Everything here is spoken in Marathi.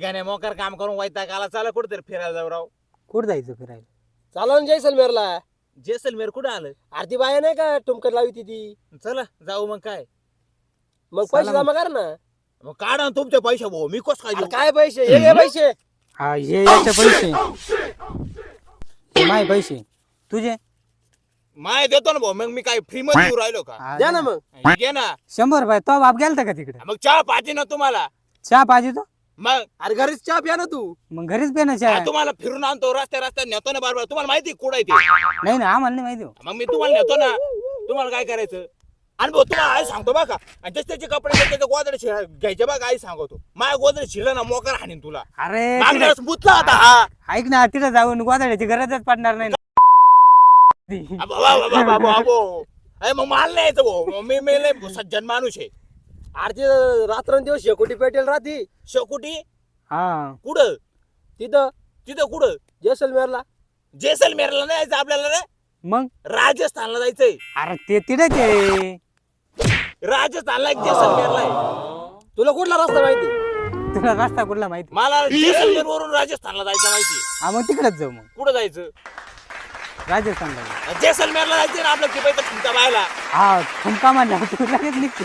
गाणे मोकार काम करून वैताग आला, चला कुठेतरी फिरायला जाऊ राव. कुठं जायचं फिरायला? चालव ना जैसलमेरला. जेसलमेर कुठे आलं? आरती बाया नाही का टुमकर लावी ती. चला जाऊ मग. काय मग चला पैसे मग. जमा कर ना. मग काढा ना तुमचे पैसे भाऊ, मी कस काय अरे देऊ? काय पैसे हे घे पैसे. हा हे याचे पैसे, हे माझे पैसे तुझे. माय देतो ना भाऊ, मग मी काय फ्री मध्ये देऊ राहिलो का? हा, द्या ना मग. घे ना. 100 रुपये. तो बाप गेलता का तिकडे? मग चहा पाहिजे ना तुम्हाला? चहा पाहिजे तो? मग अरे घरीच चहा प्या ना तू. मग घरीच पे ना चहा. तुम्हाला फिरून आणतो, रस्त्या नेतो ना बार. तुम्हाला माहिती कुठं आहे ते? नाही ना, आम्हाला नाही माहिती हो. मग मी तुम्हाला नेतो ना. तुम्हाला काय करायचं? आणि भाऊ तुम्हाला आई सांगतो बघा, आणि जस त्याचे कपडे त्याचे गोदडे घ्यायचे बघा, आई सांगतो माझ्या गोदडे शिरलं ना मोकार हाणीन तुला. अरे मागल्या तिकडे- वेळेस मुतला होता हा. ऐक ना, तिथं जाऊन गोदाड्याची गरजच पडणार नाही ना. मग माल नाही यायचं भाऊ, मी मेले सज्जन माणूस आहे. आरती रात्रंदिवस शेकोटी पेटेल राहती. शेकुटी हा कुठं? तिथं तिथं कुठं? जैसलमेरला. जेसलमेरला नाही जायचं आपल्याला रे, मग राजस्थानला जायचंय. अरे ते तिथेच आहे. राजस्थानला एक जेसलमेरला आहे. तुला कुठला रस्ता माहिती? तुला रस्ता कुठला माहिती? मला जेसलमेर वरून राजस्थानला जायचं माहिती. हा मग तिकडेच जाऊ. मग कुठं जायचं? राजस्थानला. जेसलमेरला जायचं ना आपलं, की पाहिजे तुमच्या बायला. हा तुमका म्हणला तू लगेच निघते.